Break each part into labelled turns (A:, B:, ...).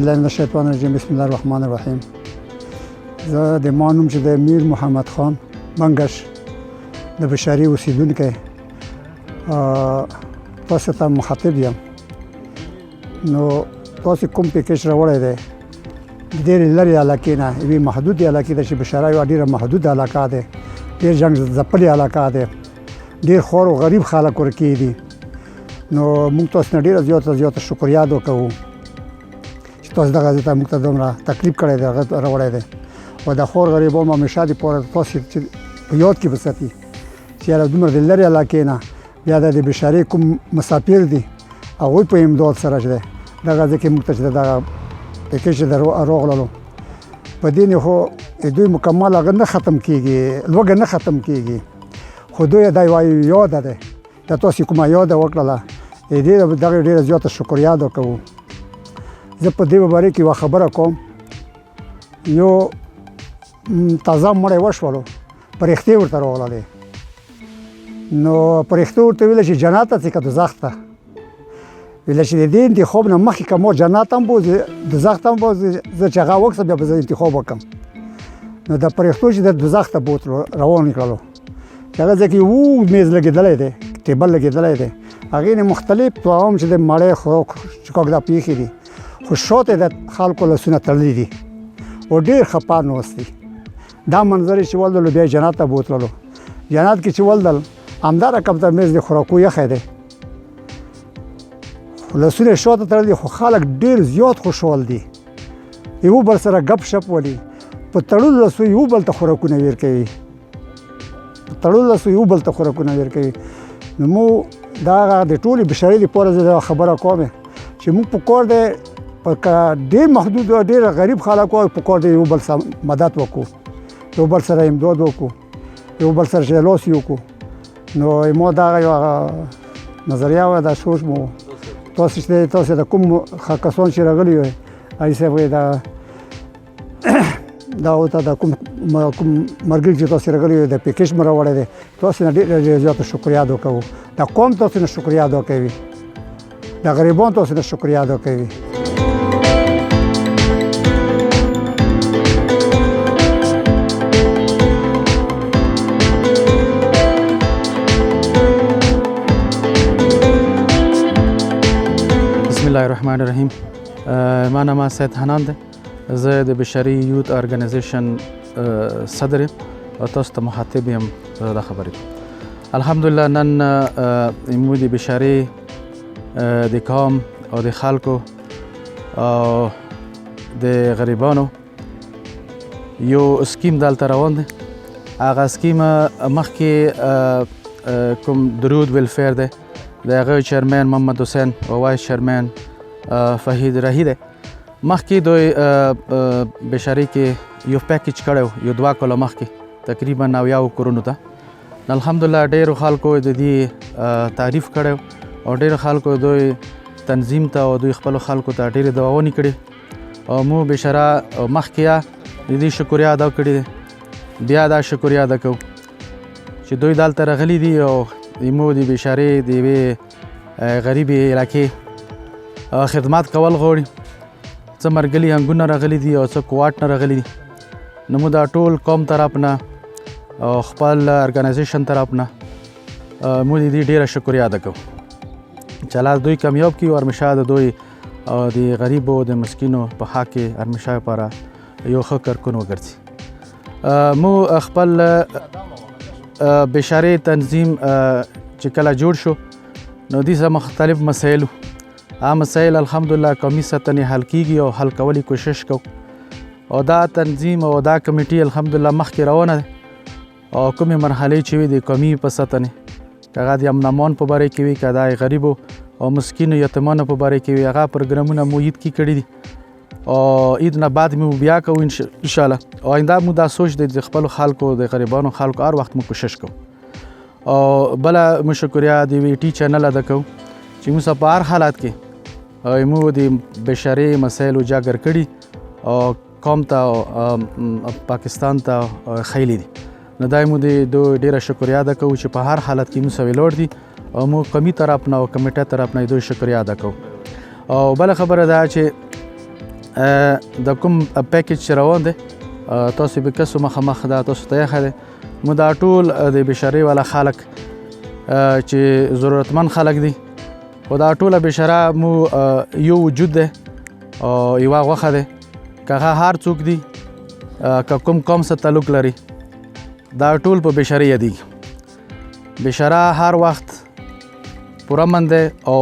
A: بالله من الشیطان الرجیم بسم الله الرحمن الرحیم. زه د ما نوم چې د میر محمد خان منګش د بشاري اوسیدونکی تاسو ته مخاطب یم. نو تاسو کوم پیکیج راوړی دی د ډېرې لرې علاقې نه یوې محدودې علاقې ده چې بشاره یوه ډېره محدوده علاقه ده، ډېر جنګ ځپلې علاقه ده، ډېر خوار او غریب خلک ورکې دي. نو موږ تاسو نه ډېره زیاته شکریا ادا کوو چې تاسو دغه ځای ته موږ ته دومره تکلیف کړی دی، راوړی دی. او د خوار غریبانو همیشه دپاره تاسو په یاد کې وساتي چې یاره دومره د لرې علاقې نه بیا د بشارې کوم مسافر دي هغوی په امداد سره چې دی دغه ځای کې موږ ته چې دغه پیکیج راغللو په دې نه خو دوی مکمل هغه نه ختم کېږي، لوږه نه ختم کېږي، خو دوی دا یوه یاده دی د تاسو کومه یاده وکړله دغه ډېره زیاته شکریا ادا کوو. زه په دې باره کې یوه خبره کوم. یو تازه مړی وشولو پرښتې ورته راغللې، نو پرښتو ورته ویله چې جنت ته ځې که دوزخ ته؟ ویله چې د دې انتخاب نه مخکې که ما جنت هم بوځي دوزخ ته هم بوځي، زه چې هغه وکړم بیا به زه انتخاب وکړم. نو د پرښتو چې د دوزخ ته بوتلو روان یې کړلو چې هغه ځای کې اوږد میز لګېدلی دی، ټیبل لګېدلی دی، هغې نه مختلف طعام چې د مړی خوراک چې کوم دا پېښې دي، خو شاته د خلکو لاسونه تړلي دي او ډېر خفه ناست دي. دا منظر چې ولدلو بیا جنت ته بوتللو. جنت کې چې ولدل همدا رقم ته میز د خوراکو یخی دی، لاسونه یې شاته تړلي، خو خلک ډېر زیات خوشحال دي، یو بل سره ګپ شپ ولي، په تړلو لاسو یو بل ته خوراکونه ویر کوي، په تړلو لاسو یو بل ته خوراکونه ویر کوي. نو مو دا د ټولې بشرۍ دپاره زه دا خبره کوم چې موږ پکار دی که ډېر محدود او ډېر غریب خلک وو پکار دی یو بل سره مدد وکړو، یو بل سره امداد وکړو، یو بل سره چې لاس وکړو. نو ما دغه یوه نظریه وه، دا سوچ مو تاسو د کوم کسان چې راغلي وی هغې صاحب وایي دا ورته د کوم ملګري چې تاسو راغلي وی د پیکیج مو راوړی دی، تاسو نه ډېره زیاته شکریا ادا کوو. د قوم تاسو نه شکریا ادا کوي، د غریبانو تاسو نه شکریا ادا کوي.
B: بسم الله الرحمن الرحیم. ما نام سید حنان دی، زه د بشري یوت ارګنایزیشن صدر یم او تاسو ته مخاطب یم دا خبرې. الحمدلله نن موږ د بشري د قوم او د خلکو او د غریبانو یو سکیم دلته روان دی. هغه سکیم مخکې کوم درود ویلفیر دی، د هغه چیرمن محمد حسین او وایس چیرمن فهید رهی دی. مخکې دوی بشري کې یو پیکیج کړی و، یو 2 کاله مخکې تقریبا 90 کورونو ته. الحمدلله ډېرو خلکو د دې تعریف کړی او ډېرو خلکو دوی تنظیم ته او دوی خپلو خلکو ته ډېرې دعاونې کړي او مو بشره مخکې د دې شکریا ادا کړې دی. بیا دا شکریا ادا کوو چې دوی دلته راغلي دي او مو د بشرې د یوې غریبې علاقې خدمات کول غواړي. څه مرګلي هنګونه راغلي دي او څه کوواټ نه راغلي دي. نو موږ دا ټول قوم طرف نه او خپل ارګنایزیشن طرف نه موږ د دې ډېره شکریا ادا کوو چې الله دوی کامیاب کړي او همیشه د دوی او د غریبو د مسکینو په حق کې همیشه لپاره یو ښه کارکن وګرځي. مو خپل بشري تنظیم چې کله جوړ شو نو دې سره مختلف مسایل مسایل الحمدلله قومي سطح نه حل کیږي او حل کولو کوشش کوو. او دا تنظیم او دا کمیټي الحمدلله مخکې روانه ده او کومې مرحلې چې وي د قومي په سطح نه که هغه د امنامان په باره کې وي، که دا غریبو او مسکینو یتیمانو په باره کې وي، هغه پروګرامونه مو عید کې کړي دي او عید نه بعد مو بیا کوو انشاءالله. او آینده مو دا سوچ دی د خپلو خلکو د غریبانو خلکو هر وخت مو کوشش کوو. او بله مو شکریا د وی ټي چینل ادا کوو چې موږ په هر حالت کې موږ د بشري مسایلو اجاګر کړي او قوم ته پاکستان ته خیلی دي. نو دا مو د دوی ډېره شکریا ادا کوو چې په هر حالت کې موږ سره ولاړ دي او موږ قومي طرف نه او کمیټه طرف نه دوی شکریا ادا کوو. او بله خبره ده چې د کوم پیکیج چې روان دی تاسو به کسو مخامخ دا تاسو ته یې دی مو دا ټول د بشري والا خلک چې ضرورتمند خلک دي خو دا ټوله بشره مو یو وجود دی او یوه غوښه دی که هغه هر څوک دي که کوم قوم سره تعلق لري دا ټول په بشري یادېږي بشره هر وخت پوره من دی او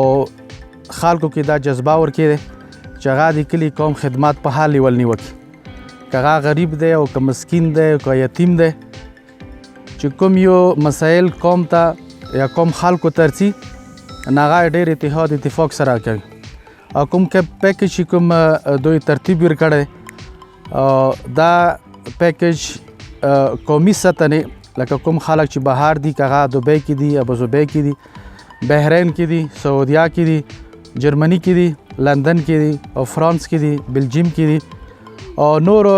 B: خلکو کې دا جذبه ورکې دی چې هغه د کلي قوم خدمات په هر لیول نیوکړي که هغه غریب دی او که مسکین دی که یتیم دی چې کوم یو مسایل قوم ته یا کوم خلکو ته رسي نو هغه ډېر اتحاد اتفاق سره کوي او کوم پیکیج چې کوم دوی ترتیب ورکړی دا پیکیج قومي سطح نه لکه کوم خلک چې بهر دي که هغه دوبۍ کې دي ابوظبي کې دي بحرین کې دي سعودیا کې دي جرمني کې دي لندن کې دي او فرانس کې دي بلجیم کې دي او نور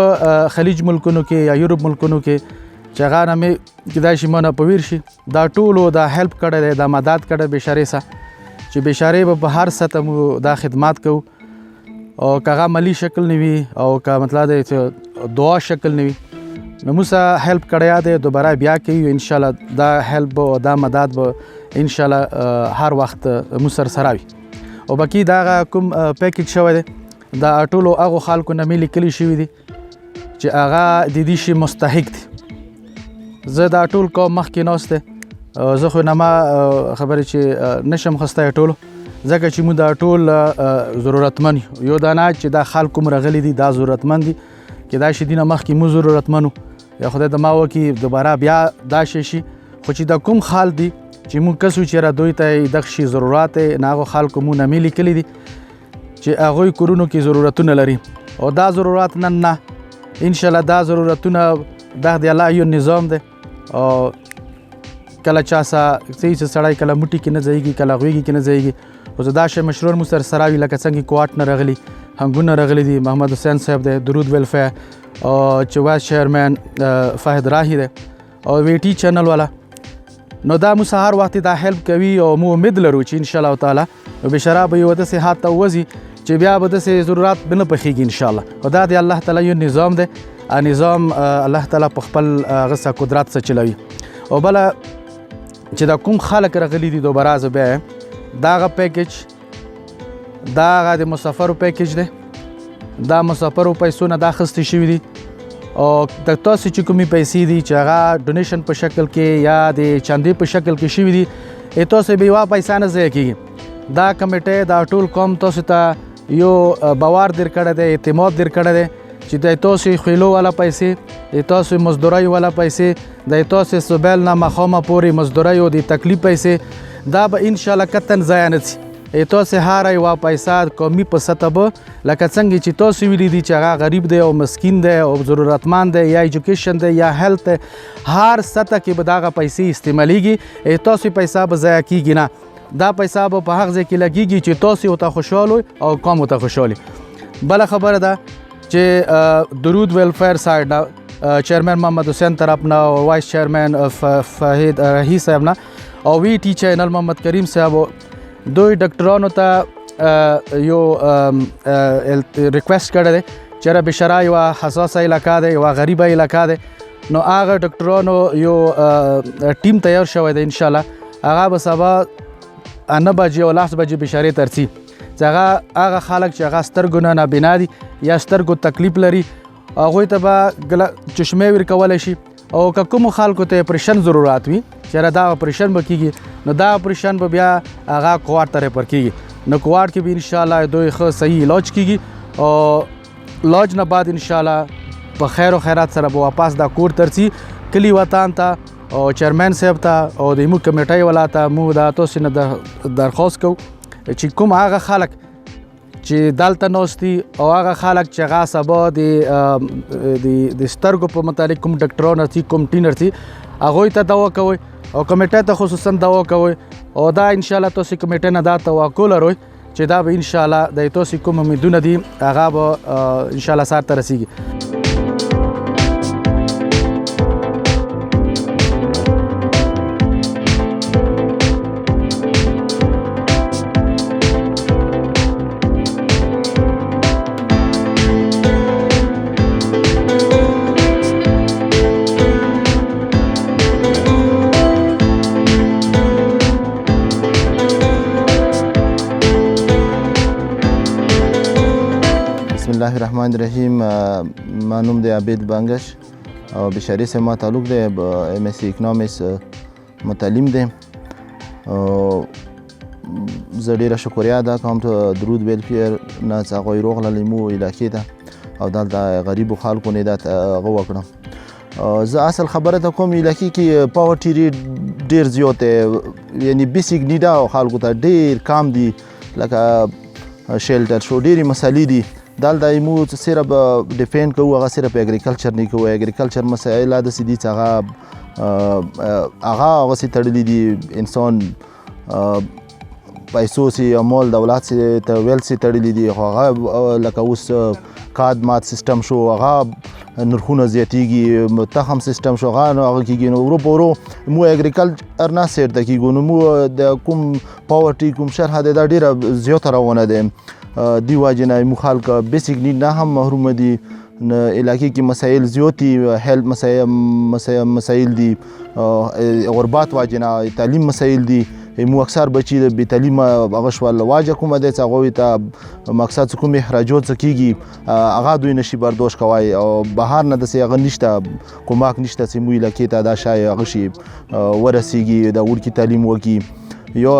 B: خلیج ملکونو کې یا یورپ ملکونو کې چې هغه نه مې کیدای شي مونه په ویر شي دا ټولو دا هیلپ کړی دی دا مدد کړی بشرې سره چې بشرې به په هر سطح مو دا خدمات کوو او که هغه مالی شکل نه وي او که مطلب دی چې دعا شکل نه وي نو موږ سره هیلپ کړی دی دوباره بیا کوي انشاءالله دا هیلپ به او دا مدد به انشاءالله هر وخت موږ سره وي او باقي دا کوم پیکیج شوی دی دا ټولو هغو خلکو نه مې لیکلي شوي دي چې هغه د دې شي مستحق دي زه دا ټول قوم مخکې ناست دی زه خو نما خبرې چې نشم خستی ټولو ځکه چې موږ دا ټول ضرورتمند یو دا نه چې دا خلکو م راغلي دي دا ضرورتمند دي کیدای شي دې نه مخکې موږ ضرورتمند یا خدای د ما وکړي دوباره بیا دا شی شي خو چې دا کوم حال دي چې موږ کسو چېرې دوی ته دغه شي ضرورت دی نه هغو خلکو مو نه مې لیکلي دي چې هغوی کورونو کې ضرورتونه لري او دا ضرورت نن نه انشاءالله دا ضرورتونه دا د الله یو نظام دی او کله چا صحیح سړی کله موټي کې نه ځایږي کله غویږي کې نه ځایږي خو زه دا شی مشرور مو سره وي لکه څنګه کوټ نه راغلي هنګونه راغلي دي محمد حسین صاحب دی درود ویلفیر او چې وایس چیرمین فهد راهي دی او وی ټي چینل والا نو دا مو هر وخت دا هیلپ کوي او مو امید لرو چې انشاءالله تعالی بشرا به یو داسې حد ته وځي چې بیا به داسې ضرورت به نه پخېږي انشاءالله خو دا د الله تعالی یو نظام دی نظام الله تعالی په خپل هغه سره قدرت سره چلوي او بله چې دا کوم خلک راغلي دي دوباره زه بیا دا هغه پیکیج دا هغه د مسافرو پیکیج دی دا مسافرو پیسو نه دا اخیستې شوي دي او د تاسو چې کومې پیسې دي چې هغه ډونیشن په شکل کې یا د چاندې په شکل کې شوي دي تاسو به یوه پیسه نه ضایع کېږي دا کمیټې دا ټول قوم تاسو ته یو باور در کړی دی اعتماد در کړی دی چې د تاسو خیلو والا پیسې د تاسو مزدورۍ والا پیسې د تاسو صبح نه ماښامه پورې مزدورۍ او د تکلیف پیسې دا به انشاءالله قطعا ضایع نه شي تاسو هر یوه پیسه قومي په سطح به لکه څنګه چې تاسو ویلي دي چې هغه غریب دی او مسکین دی او ضرورتمند دی یا ایجوکیشن دی یا هیلث دی هر سطح کې به دغه پیسې استعمالیږي تاسو پیسه به ضایع کیږي نه دا پیسه به په هغه ځای کې لګیږي چې تاسو ورته خوشحاله او قوم ورته خوشحاله بله خبره ده چې درود ویلفیر سایډ چیرمن محمد حسین طرف نه وایس چیرمن فهد راهي صاحب نه او وی ټي چینل محمد کریم صاحب دوی ډاکټرانو ته یو ریکویسټ کړی دی چېرې بشرا یوه حساسه علاقه دی یوه غریبه علاقه دی نو هغه ډاکټرانو یو ټیم تیار شوی دی انشاءالله هغه به سبا 9 بجې او 10 بجې بشرې ته رسي چې هغه خلک چې هغه سترګو نه نابینا دي یا سترګو تکلیف لري هغوی ته به چشمې ورکولی شي او که کومو خلکو ته اپریشن ضرورت وي چېرې دا اپریشن به کېږي نو دا اپریشن به بیا هغه کوارټ ته ریفر کېږي نو کوارټ کې به انشاءالله دوی ښه صحیح علاج کېږي او علاج نه بعد انشاءالله په خیر و خیرات سره به واپس دا کور ته رسي کلي وطن ته او چیرمین صاحب ته او د موږ کمیټۍ والا ته موږ دا تاسو نه درخواست کوو چې کوم هغه خلک چې دلته ناست دي او هغه خلک چې هغه سبا د سترګو په متعلق کوم ډاکټران رسي کوم ټینر رسي هغوی ته دوا کوئ او کمیټۍ ته خصوصا دوا کوئ او دا انشاءالله تاسو کمیټۍ نه دا توقع لرئ چې دا به انشاءالله د تاسو کوم امیدونه دي هغه به انشاءالله سر ته رسیږي
C: ما نوم دی عبید بنگش او بشری سره ما تعلق دی ام اس سی اکنامکس متعلم دی. زه ډېره شکریا ادا کوم ته درود ویلفیر نه چې هغوی روغلل مو علاقې ته او دلته غریبو خلکو نه دا هغه وکړم. زه اصل خبره ته کوم علاقې کې پاورټي ریټ ډېر زیات دی، یعنی بیسیک نیډه خلکو ته ډېر کم دي، لکه شیلټر شو ډېرې مسلې دي. دلته موږ صرف ډیپینډ کوو هغه صرف اګریکلچر نه کوو. اګریکلچر مسایل داسې دي چې هغه هغسې تړلي دي، انسان پیسو سي مول دولت سي ویل سي تړلي دي، خو هغه لکه اوس کاد مات سیستم شو هغه نرخونه زیاتیږي، تخم سیستم شو هغه کېږي. نو ورو په ورو مو اګریکلچر نه سیرته کېږو، نو مو د کوم پاورټي کوم شرح دی دا ډېره زیاته روانه دی. دی وجې نه مو خلک بیسیک نیډ نه هم محرومه دي. علاقې کې مسایل زیات دي، هیلث مسایل دي، غربات وجې نه تعلیم مسایل دي. مو اکثر بچي د بې تعلیمه هغه شول، واجه کومه دی چې هغوی ته مقصد چې کوم اخراجات څه کېږي هغه دوی نشي برداشت کوی، او بهر نه داسې هغه نشته، کمک نشته چې مو علاقې ته دا شی هغه شي ورسېږي، د وړکي تعلیم وکړي. یو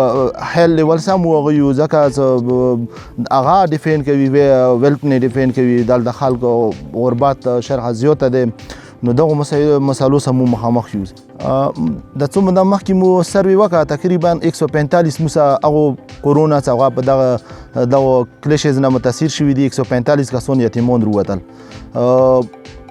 C: هیل لیول سم هغه یو ځکه هغه ډیفینډ کوي، ویلپ نه ډیفینډ کوي. دلته خلکو غربت شرح زیاته دی، نو دغه مسالو سره مو مخامخ یو. د څو موده مخکې مو سروې وکړه، تقریبا 145 مو سره هغه کورونا چې هغه په دغه کلیشز نه متاثر شوي دي، 145 کسان یتیمان رووتل.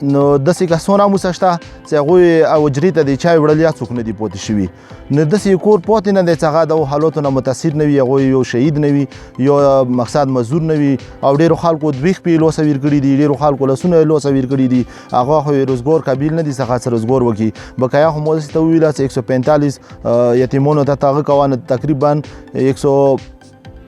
C: نو داسې کسان هم اوسه شته چې هغوی حجرې ته د چای وړل یا څوک نه دي پاتې شوي. نو داسې کور پاتې نه دی چې هغه د حالاتو نه متاثر نه وي، هغوی یو شهید نه وي، یو مقصد مزدور نه وي. او ډېرو خلکو دوې خپې لوسه ویر کړي دي، ډېرو خلکو لاسونه یې لوسه ویر کړي دي. هغه خو یې روزګار قابل نه دي څخه چې روزګار وکړي. بقایا خو مو داسې ته وویله چې 145 یتیمانو ته هغه کوه، نو تقریبا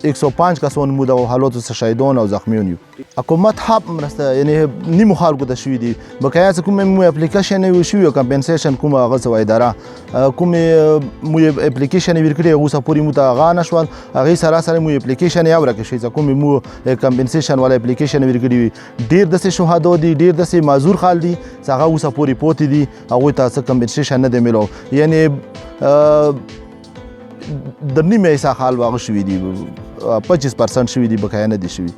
C: 105 کسان مو د حالاتو څخه شهیدان او زخمیان یو. حکومت هم مرسته یعنی نیمو خلکو ته شوي دي. بقایا چې کومې مو اپلیکیشن یې شوي او کمپنسیشن کومه هغه څه اداره کومې مو اپلیکیشن یې ورکړې هغو څه پورې مو ته هغه نه شول، هغې سره سره مو اپلیکیشن یې ورکړی شي چې کومې مو کمپنسیشن والا اپلیکیشن یې ورکړي وي. ډېر داسې شهدا دي، ډېر داسې معذور خلک دي چې هغه اوسه پورې پاتې دي، هغوی ته څه کمپنسیشن نه دی میلاو. یعنی د نیمه حصه خال هغه شوي دي، 25% شوي دي، بقایا نه دي شوي.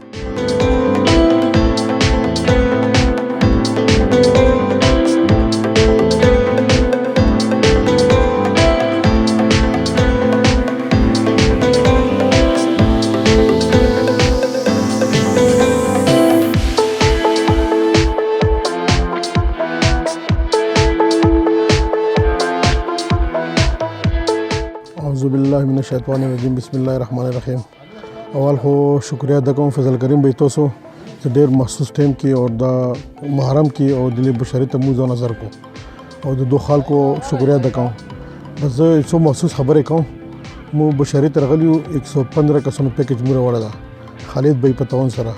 D: اعوذ بالله من الشیطان الرجیم، بسم الله الرحمن الرحیم. اول خو شکریہ ادا کوم فضل کریم بھائی تاسو چې ډېر مخصوص ټایم کې او د محرم کې او د بشری ته مو ځان نظر کو او د دوه خلکو شکریہ ادا کوم. بس زه څو مخصوص خبرې کوم. مو بشری ته راغلیو 115 کسانو پیکیج مو راوړی ده خالد بھائی په تعاون سره،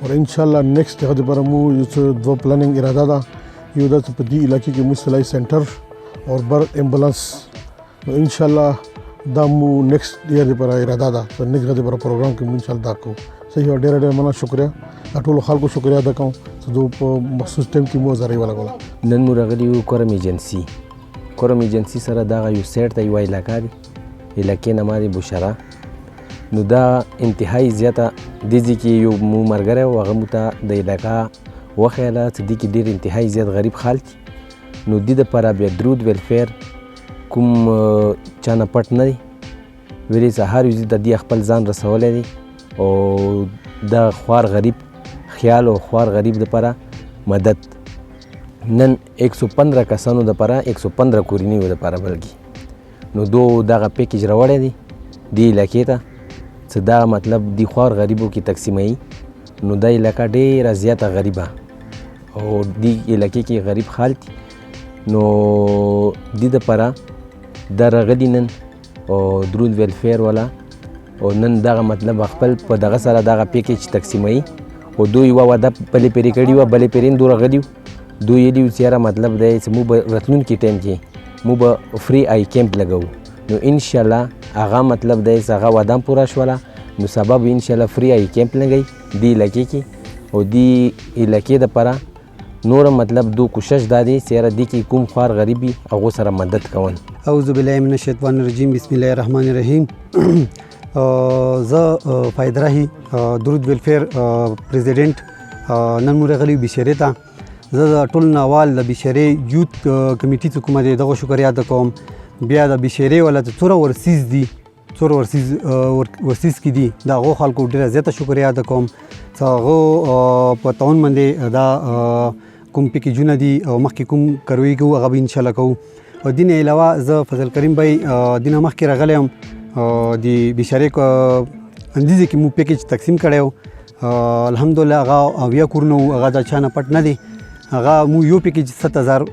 D: او ان شاء الله نیکسټ هغه لپاره مو یو څه دوه پلانینګ اراده ده. یو د په دې علاقې کې مو سلای سنټر او بر امبولانس، نو ان شاء الله دا مو نیکسټ ایئر لپاره اراده ده، په نیکسټ غږ لپاره پروګرام کې مو ان شاء الله دا کوو. صحیح او ډېر مننه، شکریہ. ټولو خلکو شکریہ ادا کوم چې دوی په مخصوص ټایم کې مو زارۍ ولګوله.
E: نن مو راغلي یو کورم ایجنسي سره دغه یو سیټ ته یوه علاقه دي، علاقې نامه دی بوشهره. نو دا انتهایی زیاته دې ځای کې یو مو ملګری و، هغه مو ته د علاقه وښیله چې دې کې ډېر انتهایی زیات غریب خلک. نو دې دپاره بیا درود ویلفیر کوم چا نه پټ نه دی، ویلې چې هر یو د دې خپل ځان رسولی دی او د خوار غریب خیال او خوار غریب دپاره مدد. نن 115 کسانو دپاره 115 کورنیو دپاره بلکې نو دو دغه پیکیج راوړی دی دې علاقې ته چې دا مطلب د خوار غریبو کې تقسیموي. نو دا علاقه ډېره زیاته غریبه او دې علاقې کې غریب خلک دي. نو دې دپاره دا راغلي نن او درود ویلفیر والا، او نن دغه مطلب خپل په دغه سره دغه پیکیج تقسیموي. او دوی یوه وعده بلې پیرې کړې وه، بلې پیرې دو راغلي دوی ویلي وو چې یاره مطلب دی چې موږ به راتلونکي ټایم کې موږ به فري آی کیمپ لګوو. نو انشاءالله هغه مطلب دی چې هغه وعده هم پوره شوله. نو سبا به انشاءالله فري آی کیمپ لګوي دې علاقې کې، او دی علاقې دپاره نور مطلب دو کوشش دا دی چې یاره دې کې کوم خوار غریب وي هغو سره مدد کول.
F: اعوذ بالله من الشیطان الرجیم بسم الله الرحمن الرحیم. زه فایدراهی درود ویلفیر پریزیډنټ نن مو راغلی بشیرې ته. زه د ټول ناوال د بشیرې یوت کمیټي څخه کومه دی دغه شکریه ادا کوم. بیا د بشیرې والا ته څوره ورسیز دي څوره ورسیز کې دي د هغو خلکو ډېره زیاته شکریه ادا کوم چې هغو په تعاون باندې دا کوم پیکیجونه دي او مخکې کوم کاروي کوو هغه به انشاءالله کوو. او دې نه علاوه زه فضل کریم بھائی دې نه مخکې راغلی یم د بشیرې اندیزې کې مو پیکیج تقسیم کړی و. الحمدلله هغه اویا کورونه وو هغه د چا نه پټ نه دی. هغه مو یو پیکیج 7000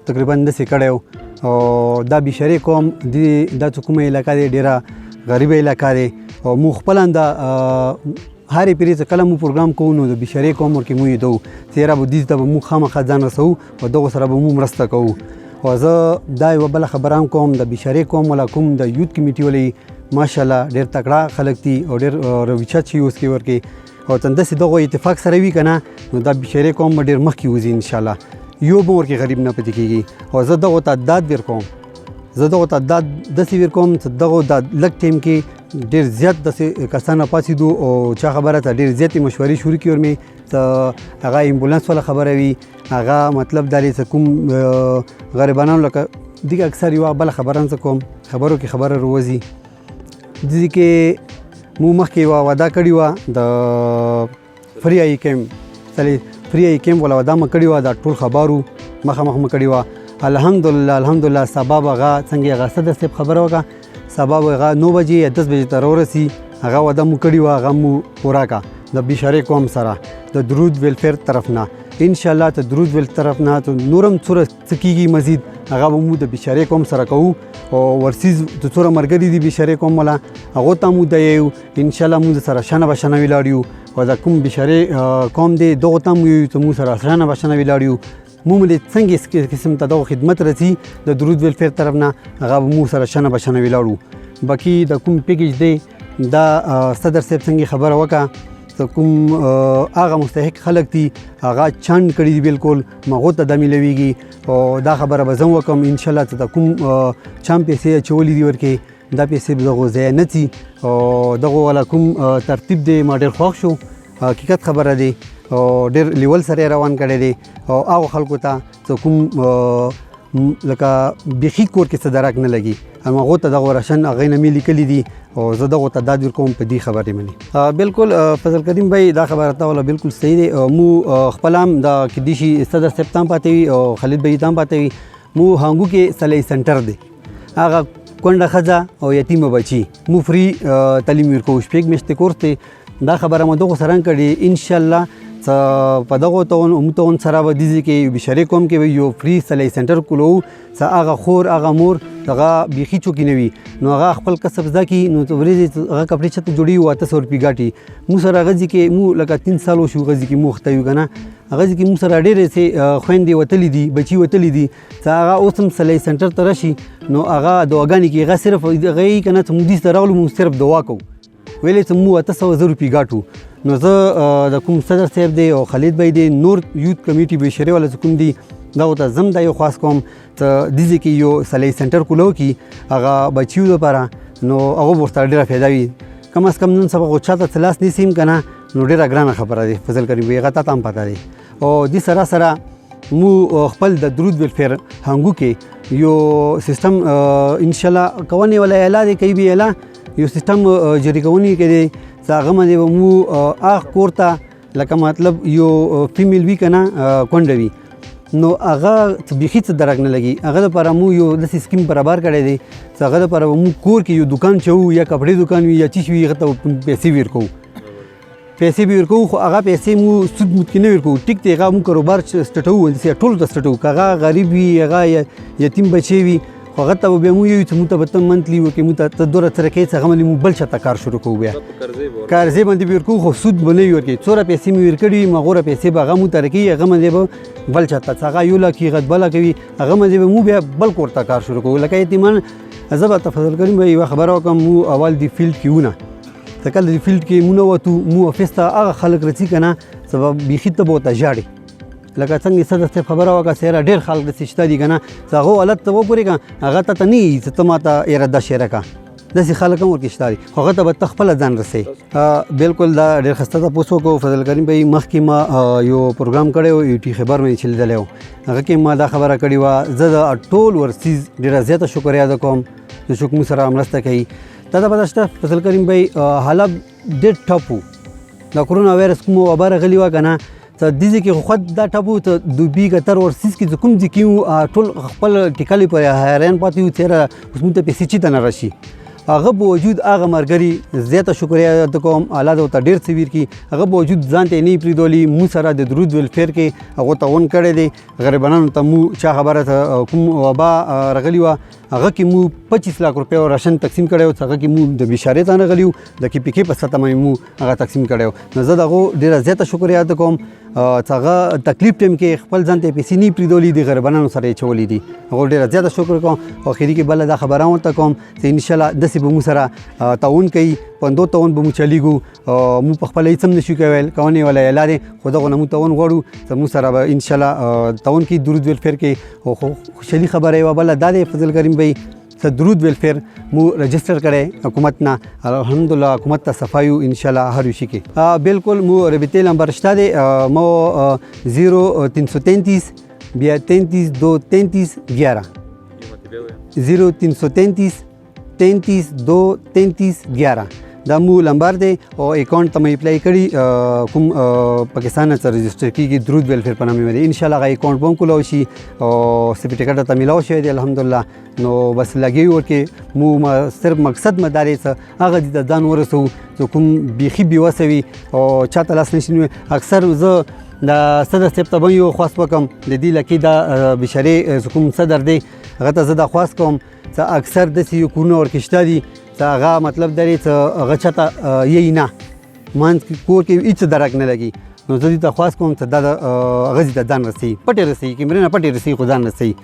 F: تقریبا داسې کړی و. او دا بشیرې قوم دا چې کومه علاقه دی ډېره غریبه علاقه دی او مو خپله هرې پیرې چې کله مو پروګرام کوو نو د بشیرې قوم ورکې مو یادوو چې یاره به دې ته به مو خامخا ځان رسوو او دغو سره به مو مرسته کوو. او زه دا یوه بله خبره هم کوم د بشیرې قوم والا کوم د یوت کمیټي والی ماشاءالله ډېر تکړه خلک دي او ډېر رویچت شي اوس کې ورکې او داسې دغو اتفاق سره وي که نه نو دا بشیرې قوم به ډېر مخکې وځي انشاءالله. یو به ورکې غریب نه پاتې کېږي. او زه دغو ته داد ورکوم داسې ورکوم چې دغو دا لږ ټایم کې ډېر زیات داسې کسان راپاڅېدو او چا خبره ته ډېر زیاتې مشورې شروع کړې ورمې چې هغه ایمبولانس والا خبره وي هغه مطلب دا دی چې کوم غریبانو لکه دغه اکثر یوه بله خبره هم څه کوم خبرو کې خبره روځي. دې کې مو مخکې یوه وعده کړې وه د فری آی کیمپ فری آی کیمپ والا وعده مو کړې وه دا ټول خبرو مخامخ مو کړې وه. الحمدلله سبا به هغه څنګه هغه صدر صاحب خبره وکړه سبا به هغه 9 بجې یا 10 بجې ته راورسي. هغه وعده مو کړې وه هغه مو پوره کړه د بشیرې قوم سره د درود ویلفیر طرف نه. انشاءالله ته درود ویل طرف نه نورم څوره څه کېږي مزید هغه به مو د بشیرې قوم سره کوو او ورسیز د څوره ملګري دي بشیرې قوم والا هغو ته مو دایو انشاءالله مو سره شانه بشانه ولاړ یو. او دا کوم بشیرې قوم دی دغو ته مو یو چې مو سره شانه بشانه ولاړ یو. مو څنګه قسم ته دغه خدمت رسي د درود ویلفیر طرف نه هغه به مو سره شانه بشانه ولاړو. باقي د کوم پیکیج دی دا صدر صاحب څنګه خبره وکړه کوم هغه مستحق خلک دي هغه چاند کړي دي بالکل مغو ته د میلویږي او دا خبره به زه وکړم انشاءالله چې کوم چم پیسې اچولي دي ورکې دا پیسې به دغو ضایع نه ځي او دغو والا کوم ترتیب دی ما ډېر خوښ شو. حقیقت خبره دی او ډېر لیول سره روان کړی دی او هغو خلکو ته چې کوم لکه بیخي کور کې څه درک نه لګي هغو ته دغه راشن هغې نه مې لیکلي دي او زه دغو ته داد ورکوم په دې خبرې منې. بالکل فضل کریم بھائی دا خبره ته والا بالکل صحیح دی. مو خپل هم دا کیدای شي صدر صاحب ته هم پاتې وي او خالد بھائی ته هم پاتې وي. مو هانګو کې صلاحي سنټر دی هغه کونډه ښځه او یتیمه بچي مو فری تعلیم ورکوو 6 میاشتې کورس دی. دا خبره مو دغو سره هم کړې انشاءالله په دغو تعاون سره به دې کې بشیرې قوم کې به یو فری صلاحي سنټر کولو چې هغه خور هغه مور هغه بیخي چوکي نه وي نو هغه خپل کسب زده کړي نو ورځې هغه کپړې چته جوړي 800 روپۍ ګاټي مو سره هغه کې مو لکه 3 سال وشو هغه کې مو وخت یو که نه هغه کې مو سره ډېرې سې خویندې وتلي دي بچي وتلي دي چې هغه اوس هم صلاحي سنټر ته راشي نو هغه دواګانې کې هغه صرف هغه یې که نه چې مو دې ته راغلو مو صرف دوا کوو ویلې چې مو 800 روپۍ ګاټو. نو زه د کوم صدر صاحب دی او خالد بھائی دی نور یوت کمیټي بشیرې والا چې کوم دي دغو ته زم دا یو خواست کوم چې دې کې یو صلاحي سنټر کولو کې هغه بچیو دپاره نو هغه ورته ډېره فایده وي. کم از کم نن سبا خو چاته څه لاس نیسي هم که نه نو ډېره ګرانه خبره دی فضل کریم بھائی هغه تا ته هم پته دی. او دې سره سره مو خپل د درود ویلفیر هنګو کې یو سیستم انشاءالله کوونې والا اعلا دی کوي به اعلا یو سیستم جری کوونی کې دی چې هغه باندې به مو هغه کور ته لکه مطلب یو فیمیل وي که نه کونډه وي نو هغه بیخي څه درک نه لګي هغه دپاره مو یو داسې سکیم برابر کړی دی چې هغه دپاره به مو کور کې یو دوکان چوو یا کپړې دوکان وي یا څه شي وي هغه ته پیسې ورکوو پیسې به ورکوو خو هغه پیسې مو سود مود کې نه ورکوو ټیک دی هغه مو کاروبار سټټوو داسې ټولو ته سټټوو که هغه غریب وي هغه یتیم بچی وي خو هغه ته به بیا مو یو چې موږ ته به ته منتلي وکړي موږ ته دوره سره کوي چې هغه باندې مو بل چاته کار شروع کوو بیا قرضې باندې به ورکوو خو سود به نه وي ورکوي څوره پیسې مې ورکړي وي مغوره پیسې به هغه مو ته راکوي هغه باندې به بل چاته چې هغه یو لاکي هغه دوه لاکه وي هغه باندې به مو بیا بل کور ته کار شروع کوو لکه یتیمان زه به ته فضل کریم بھائی یوه خبره وکړم مو اول د فیلډ کې وونه ته کله د فیلډ کې مونږ وتو مو افیس ته هغه خلک رسي که نه سبب بیخي ته به ورته ژاړي لکه څنګه صدر صاحب خبره وکړه سیاره ډېر خلک داسې شته دي که نه چې هغو حالت ته وګورې که هغه ته نه وي چې ته ما ته یاره دا شی راکړه داسې خلک هم ورکې شته دي خو هغه ته به ته خپله ځان رسوي بالکل دا ډېر ښایسته تپوس وکړو فضل کریم بھائی مخکې ما یو پروګرام کړی و یو ټي خبر مې چې لیدلی و هغه کې ما دا خبره کړې وه زه د ټول ورسیز ډېره زیاته شکریه ادا کوم چې څوک موږ سره مرسته کوي تا ته پته شته فضل کریم بھائی حالات ډېر ټپ و د کرونا وایرس کومه وبا راغلې وه که نه ته دې ځای کې خو خود دا ټپ و ته دوبي قطر ورسیز کې چې کوم ځای کې وو ټول خپل ټیکلې پورې حیران پاتې وو چې یاره اوس موږ ته پیسې چېرته نه راشي هغه باوجود هغه ملګري زیاته شکریه ادا کوم الله دې ورته ډېر څه ورکړي هغه باوجود ځان ته یې نه پرېښودلي موږ سره د درود ویلفیر کې هغو تعاون کړی دی غریبانو ته موږ چا خبره ته کوم وبا راغلي وه هغه کې موږ 25 लाख روپیو راشن تقسیم کړی و هغه کې موږ د بشارې ته راغلي وو د KPK په سطحه باندې موږ هغه تقسیم کړی و نو زه د هغو ډېره زیاته شکریه ادا کوم چې هغه تکلیف ټایم کې خپل ځان ته پیسې نه پرېښودلي د غریبانو سره یې چولي دي هغو ډېره زیاته شکر کوم او اخري کې بله دا خبره ورته کوم چې انشاءالله داسې به موږ سره تعاون کوي پندو تعاون به موږ چلیږو موږ په خپله هېڅ هم نشو کولی کوونې والا اعلا دی خو دغو نه موږ تعاون غواړو چې موږ سره به انشاءالله تعاون کوي درود ویلفیر کې او خوشحالي خبره یوه بله دا دی فضل کریم بھائی درود ویلفیر مو رجسٹر کرے حکومت نا الحمدللہ حکومت تا صفایو انشاءاللہ ہر وشی کے بالکل مو رابطے نمبر شتا دے مو 0333 33 2 33 11 0333 33 2 33 11 دا مو نمبر دی او اکاؤنٹ ته مې اپلای کړي کوم پاکستان سره رجسٹر کیږي درود ویلفیر په نامه باندې ان شاء الله هغه اکاؤنٹ هم کولای شي او سرټیفیکټ ته ملاو شوی دی الحمدلله نو بس لګي ورکه مو صرف مقصد مداري څه هغه د ځان ورسو چې کوم بيخي بيوسوي او چاته لاس نشي اکثر زه د صدر صاحب ته یو خواست وکم د دې لکه دا بشری کوم صدر دی هغه ته زه د خواست کوم چې اکثر د یو کورونه ورکشته دي هغه مطلب درې چې هغه چاته یې نه منځ کور کې هېڅ درک نه لګي نو زه دې ته خواست کوم چې دا هغه دې ته ځان رسوي پټې رسوي کیمرې نه پټې رسوي خو ځان رسوي